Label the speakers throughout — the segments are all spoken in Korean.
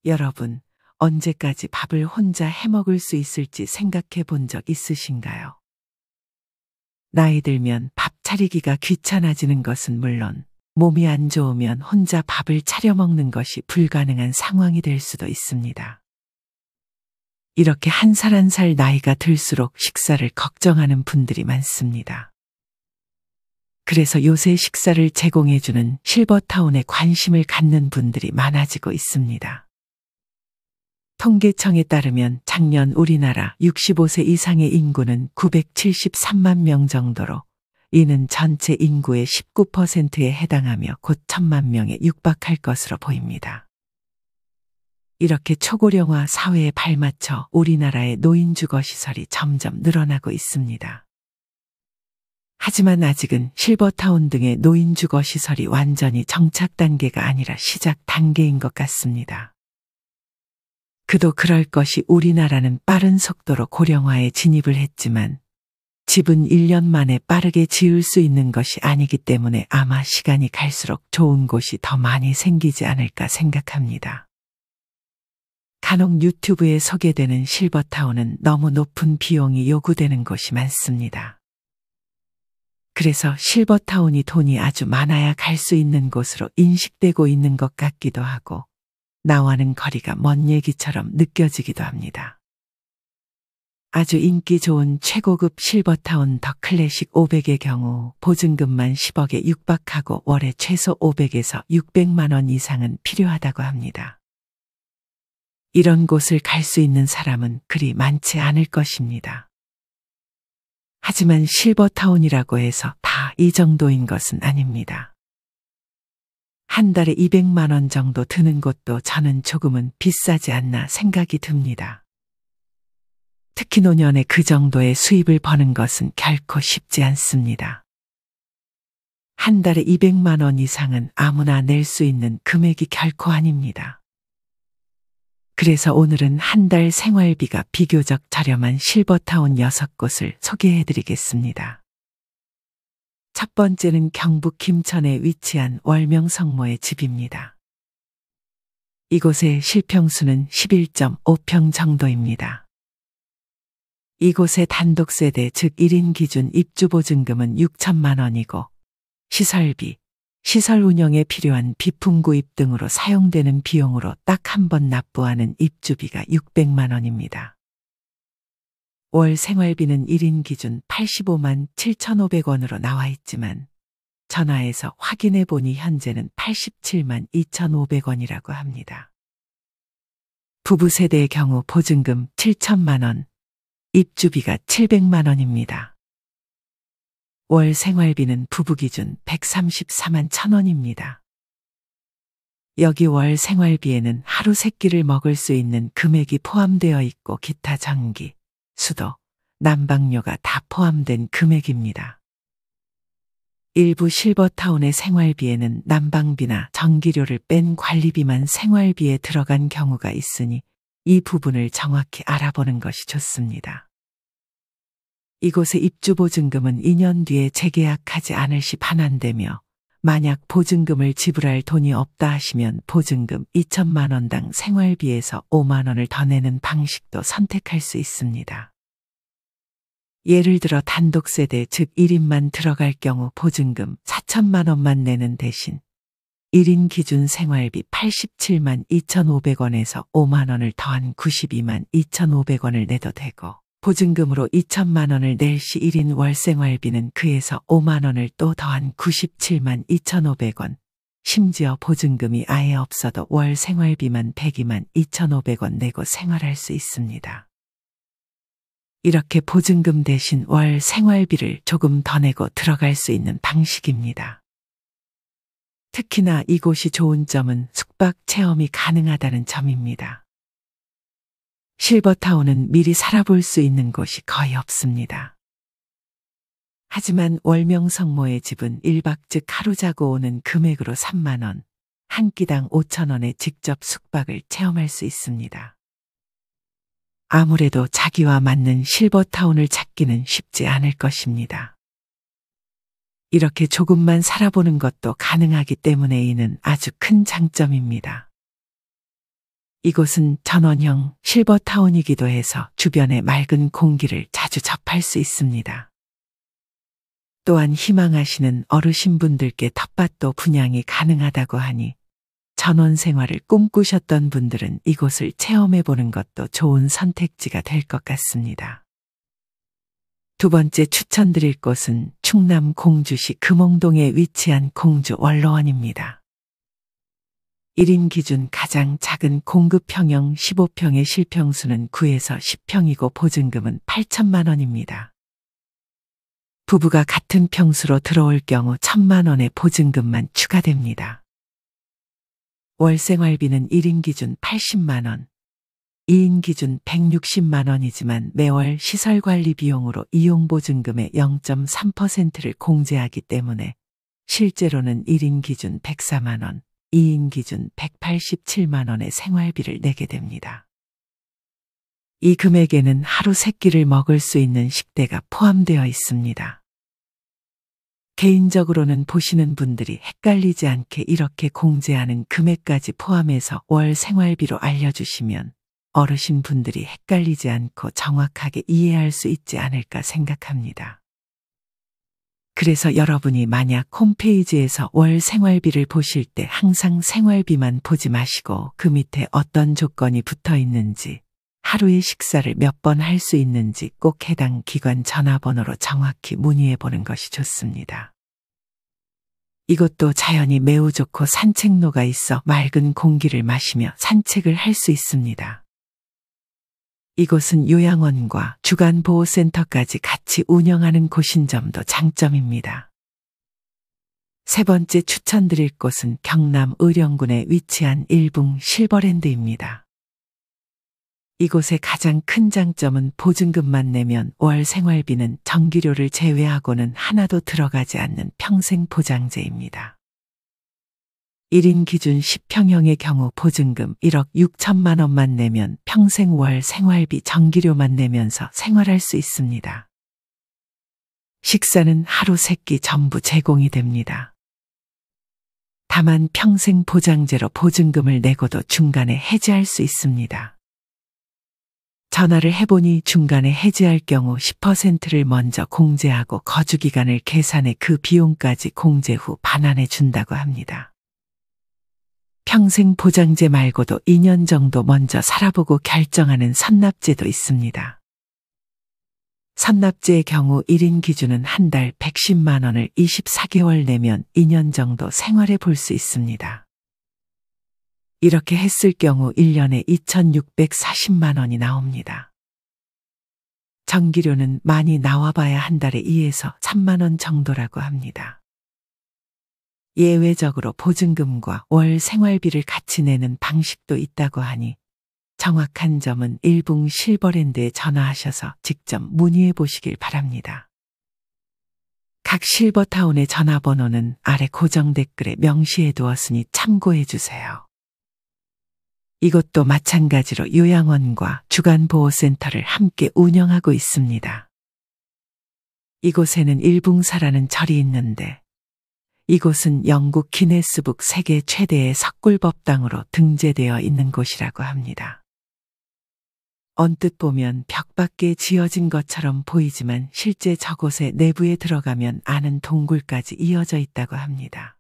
Speaker 1: 여러분, 언제까지 밥을 혼자 해먹을 수 있을지 생각해 본 적 있으신가요? 나이 들면 밥 차리기가 귀찮아지는 것은 물론 몸이 안 좋으면 혼자 밥을 차려 먹는 것이 불가능한 상황이 될 수도 있습니다. 이렇게 한 살 한 살 나이가 들수록 식사를 걱정하는 분들이 많습니다. 그래서 요새 식사를 제공해주는 실버타운에 관심을 갖는 분들이 많아지고 있습니다. 통계청에 따르면 작년 우리나라 65세 이상의 인구는 973만 명 정도로 이는 전체 인구의 19%에 해당하며 곧 1,000만 명에 육박할 것으로 보입니다. 이렇게 초고령화 사회에 발맞춰 우리나라의 노인 주거시설이 점점 늘어나고 있습니다. 하지만 아직은 실버타운 등의 노인 주거시설이 완전히 정착 단계가 아니라 시작 단계인 것 같습니다. 그도 그럴 것이 우리나라는 빠른 속도로 고령화에 진입을 했지만 집은 1년 만에 빠르게 지을 수 있는 것이 아니기 때문에 아마 시간이 갈수록 좋은 곳이 더 많이 생기지 않을까 생각합니다. 간혹 유튜브에 소개되는 실버타운은 너무 높은 비용이 요구되는 곳이 많습니다. 그래서 실버타운이 돈이 아주 많아야 갈 수 있는 곳으로 인식되고 있는 것 같기도 하고 나와는 거리가 먼 얘기처럼 느껴지기도 합니다. 아주 인기 좋은 최고급 실버타운 더 클래식 500의 경우 보증금만 10억에 육박하고 월에 최소 500에서 600만 원 이상은 필요하다고 합니다. 이런 곳을 갈 수 있는 사람은 그리 많지 않을 것입니다. 하지만 실버타운이라고 해서 다 이 정도인 것은 아닙니다. 한 달에 200만 원 정도 드는 곳도 저는 조금은 비싸지 않나 생각이 듭니다. 특히 노년에 그 정도의 수입을 버는 것은 결코 쉽지 않습니다. 한 달에 200만 원 이상은 아무나 낼 수 있는 금액이 결코 아닙니다. 그래서 오늘은 한 달 생활비가 비교적 저렴한 실버타운 6곳을 소개해 드리겠습니다. 첫 번째는 경북 김천에 위치한 월명성모의 집입니다. 이곳의 실평수는 11.5평 정도입니다. 이곳의 단독세대 즉 1인 기준 입주보증금은 6천만 원이고 시설비, 시설 운영에 필요한 비품 구입 등으로 사용되는 비용으로 딱 한 번 납부하는 입주비가 600만 원입니다. 월 생활비는 1인 기준 85만 7,500원으로 나와 있지만 전화해서 확인해 보니 현재는 87만 2,500원이라고 합니다. 부부 세대의 경우 보증금 7천만 원, 입주비가 700만 원입니다. 월 생활비는 부부 기준 134만 1,000원입니다. 여기 월 생활비에는 하루 세 끼를 먹을 수 있는 금액이 포함되어 있고 기타 전기, 수도, 난방료가 다 포함된 금액입니다. 일부 실버타운의 생활비에는 난방비나 전기료를 뺀 관리비만 생활비에 들어간 경우가 있으니 이 부분을 정확히 알아보는 것이 좋습니다. 이곳의 입주보증금은 2년 뒤에 재계약하지 않을 시 반환되며 만약 보증금을 지불할 돈이 없다 하시면 보증금 2천만 원당 생활비에서 5만 원을 더 내는 방식도 선택할 수 있습니다. 예를 들어 단독세대 즉 1인만 들어갈 경우 보증금 4천만 원만 내는 대신 1인 기준 생활비 87만 2,500원에서 5만 원을 더한 92만 2,500원을 내도 되고 보증금으로 2천만 원을 낼 시 1인 월 생활비는 그에서 5만 원을 또 더한 97만 2,500원, 심지어 보증금이 아예 없어도 월 생활비만 102만 2,500원 내고 생활할 수 있습니다. 이렇게 보증금 대신 월 생활비를 조금 더 내고 들어갈 수 있는 방식입니다. 특히나 이곳이 좋은 점은 숙박 체험이 가능하다는 점입니다. 실버타운은 미리 살아볼 수 있는 곳이 거의 없습니다. 하지만 월명성모의 집은 1박 즉 하루 자고 오는 금액으로 3만 원, 한 끼당 5천 원에 직접 숙박을 체험할 수 있습니다. 아무래도 자기와 맞는 실버타운을 찾기는 쉽지 않을 것입니다. 이렇게 조금만 살아보는 것도 가능하기 때문에 이는 아주 큰 장점입니다. 이곳은 전원형 실버타운이기도 해서 주변의 맑은 공기를 자주 접할 수 있습니다. 또한 희망하시는 어르신분들께 텃밭도 분양이 가능하다고 하니 전원 생활을 꿈꾸셨던 분들은 이곳을 체험해 보는 것도 좋은 선택지가 될 것 같습니다. 두 번째 추천드릴 곳은 충남 공주시 금홍동에 위치한 공주 원로원입니다. 1인 기준 가장 작은 공급형형 15평의 실평수는 9에서 10평이고 보증금은 8천만 원입니다. 부부가 같은 평수로 들어올 경우 1,000만 원의 보증금만 추가됩니다. 월 생활비는 1인 기준 80만 원, 2인 기준 160만 원이지만 매월 시설관리 비용으로 이용보증금의 0.3%를 공제하기 때문에 실제로는 1인 기준 104만 원, 2인 기준 187만 원의 생활비를 내게 됩니다. 이 금액에는 하루 3끼를 먹을 수 있는 식대가 포함되어 있습니다. 개인적으로는 보시는 분들이 헷갈리지 않게 이렇게 공제하는 금액까지 포함해서 월 생활비로 알려주시면 어르신 분들이 헷갈리지 않고 정확하게 이해할 수 있지 않을까 생각합니다. 그래서 여러분이 만약 홈페이지에서 월 생활비를 보실 때 항상 생활비만 보지 마시고 그 밑에 어떤 조건이 붙어 있는지, 하루에 식사를 몇 번 할 수 있는지 꼭 해당 기관 전화번호로 정확히 문의해 보는 것이 좋습니다. 이곳도 자연이 매우 좋고 산책로가 있어 맑은 공기를 마시며 산책을 할 수 있습니다. 이곳은 요양원과 주간보호센터까지 같이 운영하는 곳인 점도 장점입니다. 세 번째 추천드릴 곳은 경남 의령군에 위치한 일붕 실버랜드입니다. 이곳의 가장 큰 장점은 보증금만 내면 월 생활비는 전기료를 제외하고는 하나도 들어가지 않는 평생 보장제입니다. 1인 기준 10평형의 경우 보증금 1억 6천만 원만 내면 평생 월 생활비 전기료만 내면서 생활할 수 있습니다. 식사는 하루 3끼 전부 제공이 됩니다. 다만 평생 보장제로 보증금을 내고도 중간에 해지할 수 있습니다. 전화를 해보니 중간에 해지할 경우 10%를 먼저 공제하고 거주기간을 계산해 그 비용까지 공제 후 반환해 준다고 합니다. 평생 보장제 말고도 2년 정도 먼저 살아보고 결정하는 선납제도 있습니다. 선납제의 경우 1인 기준은 한 달 110만 원을 24개월 내면 2년 정도 생활해 볼 수 있습니다. 이렇게 했을 경우 1년에 2,640만 원이 나옵니다. 전기료는 많이 나와봐야 한 달에 2에서 3만 원 정도라고 합니다. 예외적으로 보증금과 월 생활비를 같이 내는 방식도 있다고 하니 정확한 점은 일붕 실버랜드에 전화하셔서 직접 문의해 보시길 바랍니다. 각 실버타운의 전화번호는 아래 고정 댓글에 명시해 두었으니 참고해 주세요. 이것도 마찬가지로 요양원과 주간보호센터를 함께 운영하고 있습니다. 이곳에는 일붕사라는 절이 있는데 이곳은 영국 기네스북 세계 최대의 석굴법당으로 등재되어 있는 곳이라고 합니다. 언뜻 보면 벽 밖에 지어진 것처럼 보이지만 실제 저곳의 내부에 들어가면 아는 동굴까지 이어져 있다고 합니다.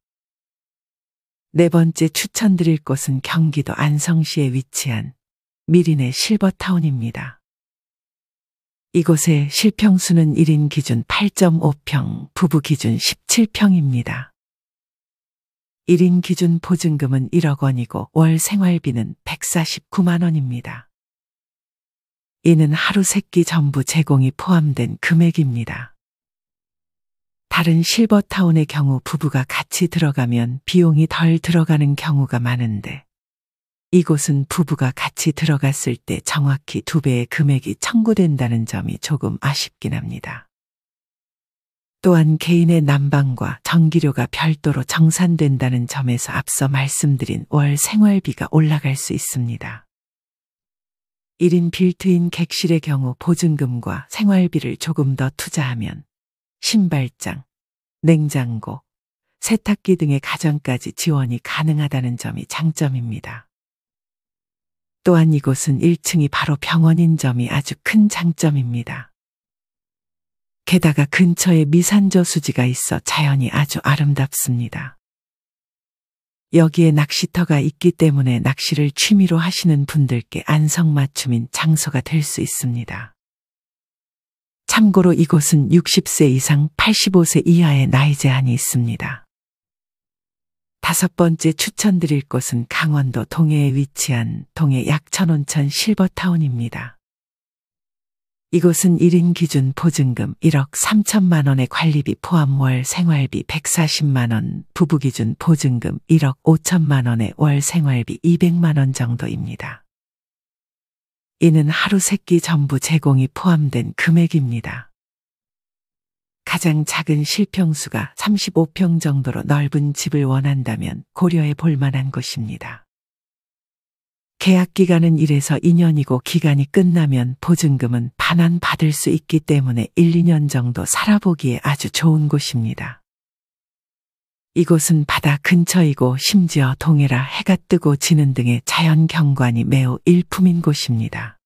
Speaker 1: 네 번째 추천드릴 곳은 경기도 안성시에 위치한 미린의 실버타운입니다. 이곳의 실평수는 1인 기준 8.5평, 부부 기준 17평입니다. 1인 기준 보증금은 1억 원이고 월 생활비는 149만 원입니다. 이는 하루 3끼 전부 제공이 포함된 금액입니다. 다른 실버타운의 경우 부부가 같이 들어가면 비용이 덜 들어가는 경우가 많은데 이곳은 부부가 같이 들어갔을 때 정확히 2배의 금액이 청구된다는 점이 조금 아쉽긴 합니다. 또한 개인의 난방과 전기료가 별도로 정산된다는 점에서 앞서 말씀드린 월 생활비가 올라갈 수 있습니다. 1인 빌트인 객실의 경우 보증금과 생활비를 조금 더 투자하면 신발장, 냉장고, 세탁기 등의 가전까지 지원이 가능하다는 점이 장점입니다. 또한 이곳은 1층이 바로 병원인 점이 아주 큰 장점입니다. 게다가 근처에 미산저 수지가 있어 자연이 아주 아름답습니다. 여기에 낚시터가 있기 때문에 낚시를 취미로 하시는 분들께 안성맞춤인 장소가 될 수 있습니다. 참고로 이곳은 60세 이상 85세 이하의 나이 제한이 있습니다. 5번째 추천드릴 곳은 강원도 동해에 위치한 동해 약천온천 실버타운입니다. 이곳은 1인 기준 보증금 1억 3천만 원의 관리비 포함 월 생활비 140만 원, 부부 기준 보증금 1억 5천만 원의 월 생활비 200만 원 정도입니다. 이는 하루 3끼 전부 제공이 포함된 금액입니다. 가장 작은 실평수가 35평 정도로 넓은 집을 원한다면 고려해 볼 만한 곳입니다. 계약 기간은 1에서 2년이고 기간이 끝나면 보증금은 반환 받을 수 있기 때문에 1, 2년 정도 살아보기에 아주 좋은 곳입니다. 이곳은 바다 근처이고 심지어 동해라 해가 뜨고 지는 등의 자연 경관이 매우 일품인 곳입니다.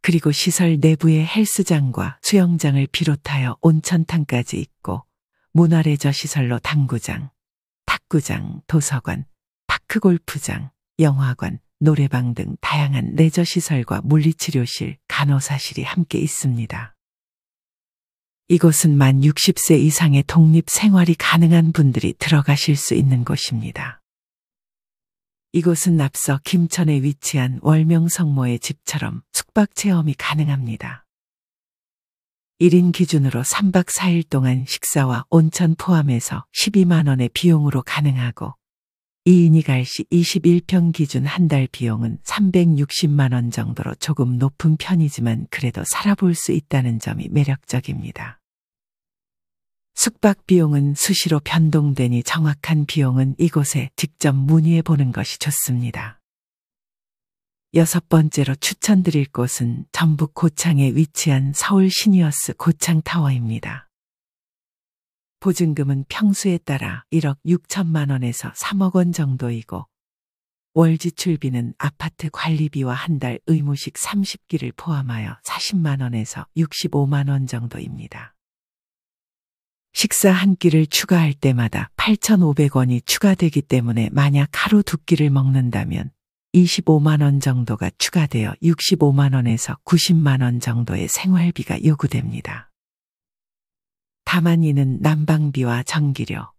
Speaker 1: 그리고 시설 내부에 헬스장과 수영장을 비롯하여 온천탕까지 있고 문화레저 시설로 당구장, 탁구장, 도서관, 파크골프장, 영화관, 노래방 등 다양한 레저 시설과 물리치료실, 간호사실이 함께 있습니다. 이곳은 만 60세 이상의 독립 생활이 가능한 분들이 들어가실 수 있는 곳입니다. 이곳은 앞서 김천에 위치한 월명성모의 집처럼 숙박 체험이 가능합니다. 1인 기준으로 3박 4일 동안 식사와 온천 포함해서 12만 원의 비용으로 가능하고 2인이 갈 시 21평 기준 한 달 비용은 360만 원 정도로 조금 높은 편이지만 그래도 살아볼 수 있다는 점이 매력적입니다. 숙박 비용은 수시로 변동되니 정확한 비용은 이곳에 직접 문의해 보는 것이 좋습니다. 6번째로 추천드릴 곳은 전북 고창에 위치한 서울 시니어스 고창타워입니다. 보증금은 평수에 따라 1억 6천만 원에서 3억 원 정도이고 월 지출비는 아파트 관리비와 한 달 의무식 30끼를 포함하여 40만 원에서 65만 원 정도입니다. 식사 한 끼를 추가할 때마다 8,500원이 추가되기 때문에 만약 하루 2끼를 먹는다면 25만 원 정도가 추가되어 65만 원에서 90만 원 정도의 생활비가 요구됩니다. 다만 이는 난방비와 전기료,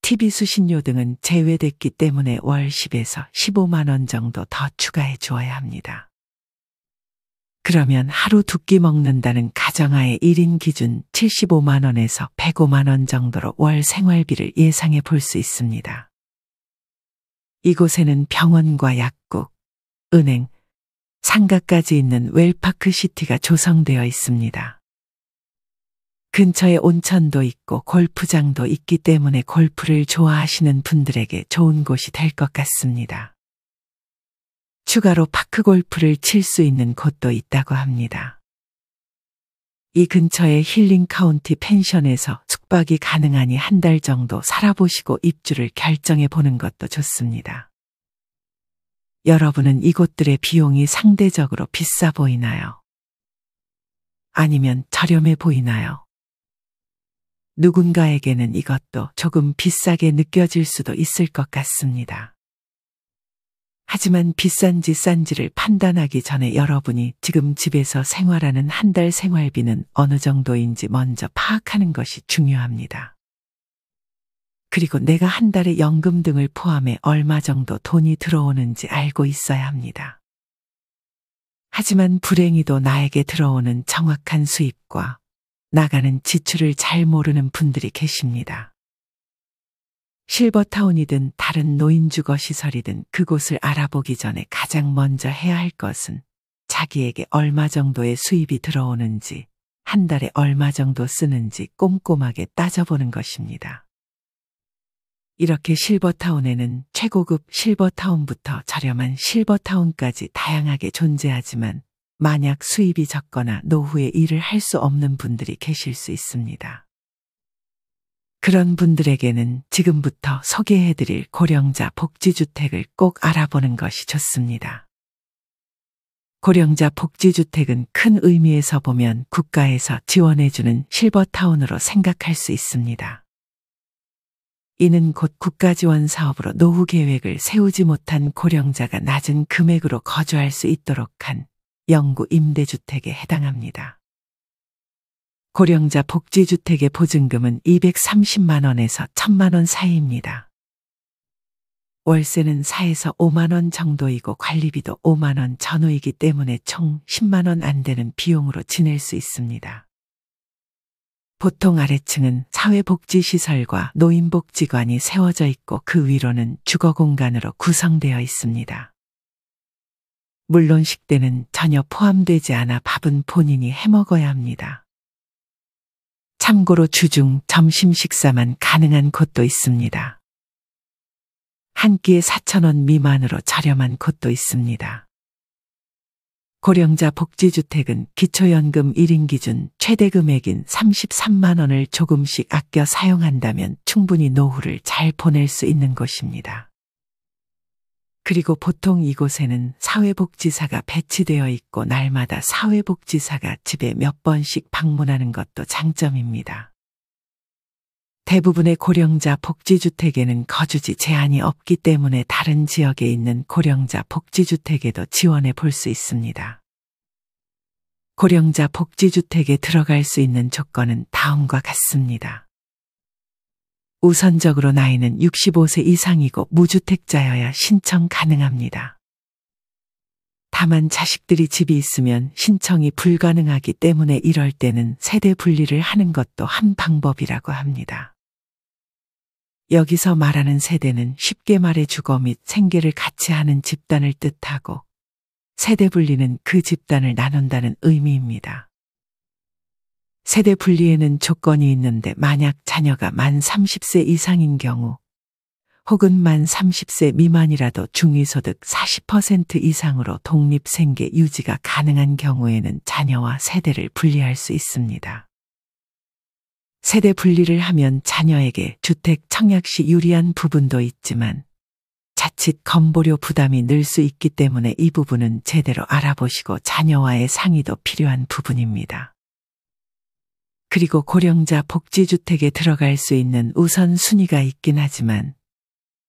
Speaker 1: TV 수신료 등은 제외됐기 때문에 월 10에서 15만 원 정도 더 추가해 주어야 합니다. 그러면 하루 2끼 먹는다는 가정하에 1인 기준 75만 원에서 105만 원 정도로 월 생활비를 예상해 볼 수 있습니다. 이곳에는 병원과 약국, 은행, 상가까지 있는 웰파크 시티가 조성되어 있습니다. 근처에 온천도 있고 골프장도 있기 때문에 골프를 좋아하시는 분들에게 좋은 곳이 될 것 같습니다. 추가로 파크골프를 칠 수 있는 곳도 있다고 합니다. 이 근처의 힐링 카운티 펜션에서 숙박이 가능하니 한 달 정도 살아보시고 입주를 결정해 보는 것도 좋습니다. 여러분은 이곳들의 비용이 상대적으로 비싸 보이나요? 아니면 저렴해 보이나요? 누군가에게는 이것도 조금 비싸게 느껴질 수도 있을 것 같습니다. 하지만 비싼지 싼지를 판단하기 전에 여러분이 지금 집에서 생활하는 한 달 생활비는 어느 정도인지 먼저 파악하는 것이 중요합니다. 그리고 내가 한 달에 연금 등을 포함해 얼마 정도 돈이 들어오는지 알고 있어야 합니다. 하지만 불행히도 나에게 들어오는 정확한 수입과 나가는 지출을 잘 모르는 분들이 계십니다. 실버타운이든 다른 노인주거 시설이든 그곳을 알아보기 전에 가장 먼저 해야 할 것은 자기에게 얼마 정도의 수입이 들어오는지, 한 달에 얼마 정도 쓰는지 꼼꼼하게 따져보는 것입니다. 이렇게 실버타운에는 최고급 실버타운부터 저렴한 실버타운까지 다양하게 존재하지만 만약 수입이 적거나 노후에 일을 할 수 없는 분들이 계실 수 있습니다. 그런 분들에게는 지금부터 소개해드릴 고령자 복지주택을 꼭 알아보는 것이 좋습니다. 고령자 복지주택은 큰 의미에서 보면 국가에서 지원해주는 실버타운으로 생각할 수 있습니다. 이는 곧 국가지원 사업으로 노후 계획을 세우지 못한 고령자가 낮은 금액으로 거주할 수 있도록 한 영구 임대주택에 해당합니다. 고령자 복지주택의 보증금은 230만 원에서 1000만 원 사이입니다. 월세는 4에서 5만 원 정도이고 관리비도 5만 원 전후이기 때문에 총 10만 원 안 되는 비용으로 지낼 수 있습니다. 보통 아래층은 사회복지시설과 노인복지관이 세워져 있고 그 위로는 주거공간으로 구성되어 있습니다. 물론 식대는 전혀 포함되지 않아 밥은 본인이 해먹어야 합니다. 참고로 주중 점심 식사만 가능한 곳도 있습니다. 한 끼에 4,000원 미만으로 저렴한 곳도 있습니다. 고령자 복지주택은 기초연금 1인 기준 최대 금액인 33만 원을 조금씩 아껴 사용한다면 충분히 노후를 잘 보낼 수 있는 곳입니다. 그리고 보통 이곳에는 사회복지사가 배치되어 있고 날마다 사회복지사가 집에 몇 번씩 방문하는 것도 장점입니다. 대부분의 고령자 복지주택에는 거주지 제한이 없기 때문에 다른 지역에 있는 고령자 복지주택에도 지원해 볼 수 있습니다. 고령자 복지주택에 들어갈 수 있는 조건은 다음과 같습니다. 우선적으로 나이는 65세 이상이고 무주택자여야 신청 가능합니다. 다만 자식들이 집이 있으면 신청이 불가능하기 때문에 이럴 때는 세대 분리를 하는 것도 한 방법이라고 합니다. 여기서 말하는 세대는 쉽게 말해 주거 및 생계를 같이 하는 집단을 뜻하고 세대 분리는 그 집단을 나눈다는 의미입니다. 세대 분리에는 조건이 있는데 만약 자녀가 만 30세 이상인 경우 혹은 만 30세 미만이라도 중위소득 40% 이상으로 독립생계 유지가 가능한 경우에는 자녀와 세대를 분리할 수 있습니다. 세대 분리를 하면 자녀에게 주택 청약 시 유리한 부분도 있지만 자칫 건보료 부담이 늘 수 있기 때문에 이 부분은 제대로 알아보시고 자녀와의 상의도 필요한 부분입니다. 그리고 고령자 복지주택에 들어갈 수 있는 우선순위가 있긴 하지만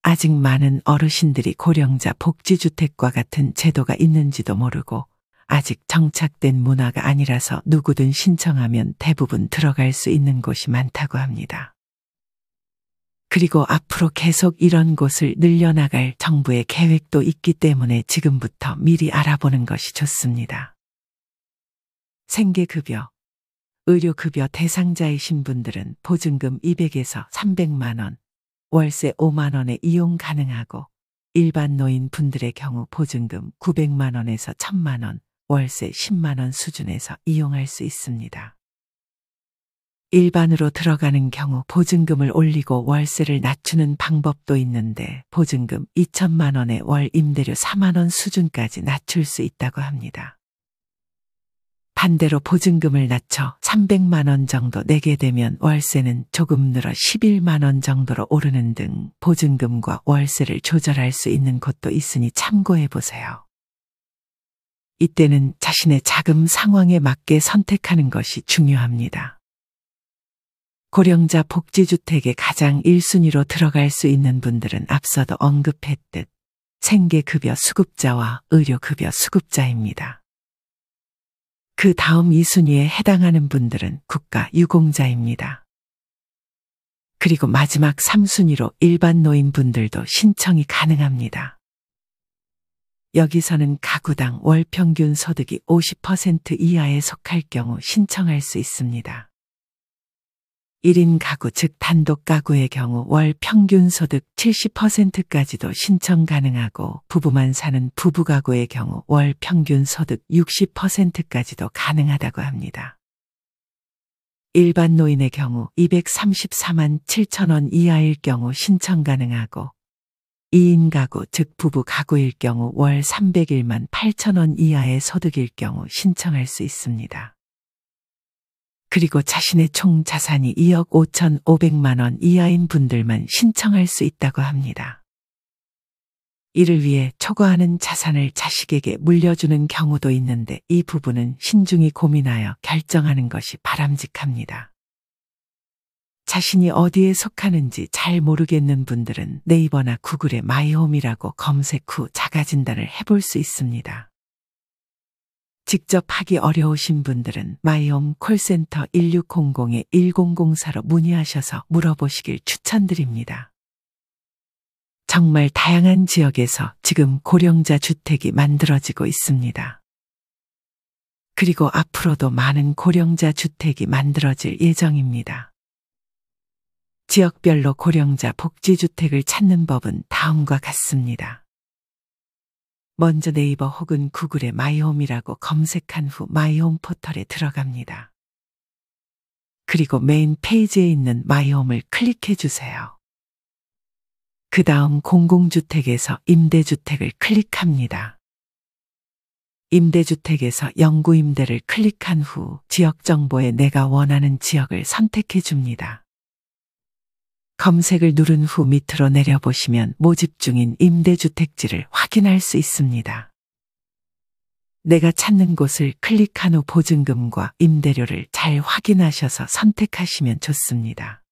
Speaker 1: 아직 많은 어르신들이 고령자 복지주택과 같은 제도가 있는지도 모르고 아직 정착된 문화가 아니라서 누구든 신청하면 대부분 들어갈 수 있는 곳이 많다고 합니다. 그리고 앞으로 계속 이런 곳을 늘려나갈 정부의 계획도 있기 때문에 지금부터 미리 알아보는 것이 좋습니다. 생계급여, 의료급여 대상자이신 분들은 보증금 200에서 300만 원, 월세 5만 원에 이용 가능하고 일반 노인분들의 경우 보증금 900만 원에서 1000만 원, 월세 10만 원 수준에서 이용할 수 있습니다. 일반으로 들어가는 경우 보증금을 올리고 월세를 낮추는 방법도 있는데 보증금 2천만 원에 월 임대료 4만 원 수준까지 낮출 수 있다고 합니다. 반대로 보증금을 낮춰 300만 원 정도 내게 되면 월세는 조금 늘어 11만 원 정도로 오르는 등 보증금과 월세를 조절할 수 있는 곳도 있으니 참고해 보세요. 이때는 자신의 자금 상황에 맞게 선택하는 것이 중요합니다. 고령자 복지주택에 가장 1순위로 들어갈 수 있는 분들은 앞서도 언급했듯 생계급여 수급자와 의료급여 수급자입니다. 그 다음 2순위에 해당하는 분들은 국가유공자입니다. 그리고 마지막 3순위로 일반 노인분들도 신청이 가능합니다. 여기서는 가구당 월 평균 소득이 50% 이하에 속할 경우 신청할 수 있습니다. 1인 가구 즉 단독 가구의 경우 월 평균 소득 70%까지도 신청 가능하고 부부만 사는 부부 가구의 경우 월 평균 소득 60%까지도 가능하다고 합니다. 일반 노인의 경우 234만 7천 원 이하일 경우 신청 가능하고 2인 가구 즉 부부 가구일 경우 월 301만 8천 원 이하의 소득일 경우 신청할 수 있습니다. 그리고 자신의 총 자산이 2억 5,500만 원 이하인 분들만 신청할 수 있다고 합니다. 이를 위해 초과하는 자산을 자식에게 물려주는 경우도 있는데 이 부분은 신중히 고민하여 결정하는 것이 바람직합니다. 자신이 어디에 속하는지 잘 모르겠는 분들은 네이버나 구글에 마이홈이라고 검색 후 자가진단을 해볼 수 있습니다. 직접 하기 어려우신 분들은 마이홈 콜센터 1600-1004로 문의하셔서 물어보시길 추천드립니다. 정말 다양한 지역에서 지금 고령자 주택이 만들어지고 있습니다. 그리고 앞으로도 많은 고령자 주택이 만들어질 예정입니다. 지역별로 고령자 복지주택을 찾는 법은 다음과 같습니다. 먼저 네이버 혹은 구글에 마이홈이라고 검색한 후 마이홈 포털에 들어갑니다. 그리고 메인 페이지에 있는 마이홈을 클릭해 주세요. 그 다음 공공주택에서 임대주택을 클릭합니다. 임대주택에서 영구임대를 클릭한 후 지역 정보에 내가 원하는 지역을 선택해 줍니다. 검색을 누른 후 밑으로 내려보시면 모집 중인 임대주택지를 확인할 수 있습니다. 내가 찾는 곳을 클릭한 후 보증금과 임대료를 잘 확인하셔서 선택하시면 좋습니다.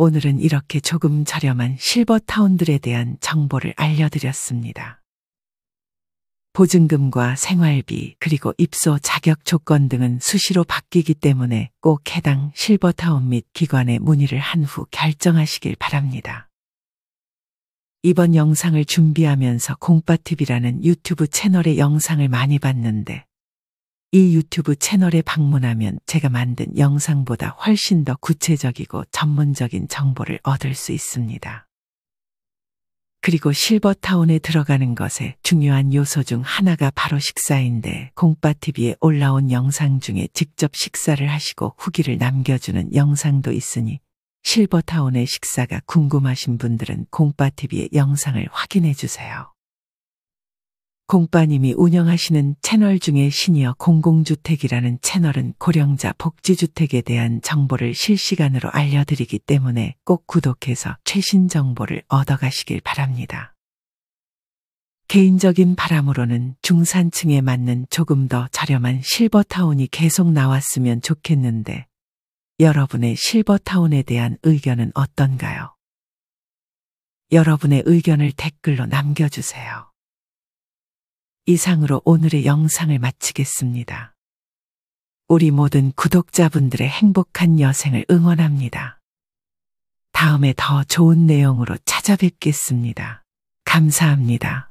Speaker 1: 오늘은 이렇게 조금 저렴한 실버타운들에 대한 정보를 알려드렸습니다. 보증금과 생활비 그리고 입소 자격 조건 등은 수시로 바뀌기 때문에 꼭 해당 실버타운 및 기관에 문의를 한 후 결정하시길 바랍니다. 이번 영상을 준비하면서 공빠TV라는 유튜브 채널의 영상을 많이 봤는데 이 유튜브 채널에 방문하면 제가 만든 영상보다 훨씬 더 구체적이고 전문적인 정보를 얻을 수 있습니다. 그리고 실버타운에 들어가는 것의 중요한 요소 중 하나가 바로 식사인데 공빠TV에 올라온 영상 중에 직접 식사를 하시고 후기를 남겨주는 영상도 있으니 실버타운의 식사가 궁금하신 분들은 공빠TV의 영상을 확인해 주세요. 공빠님이 운영하시는 채널 중에 시니어 공공주택이라는 채널은 고령자 복지주택에 대한 정보를 실시간으로 알려드리기 때문에 꼭 구독해서 최신 정보를 얻어가시길 바랍니다. 개인적인 바람으로는 중산층에 맞는 조금 더 저렴한 실버타운이 계속 나왔으면 좋겠는데 여러분의 실버타운에 대한 의견은 어떤가요? 여러분의 의견을 댓글로 남겨주세요. 이상으로 오늘의 영상을 마치겠습니다. 우리 모든 구독자분들의 행복한 여생을 응원합니다. 다음에 더 좋은 내용으로 찾아뵙겠습니다. 감사합니다.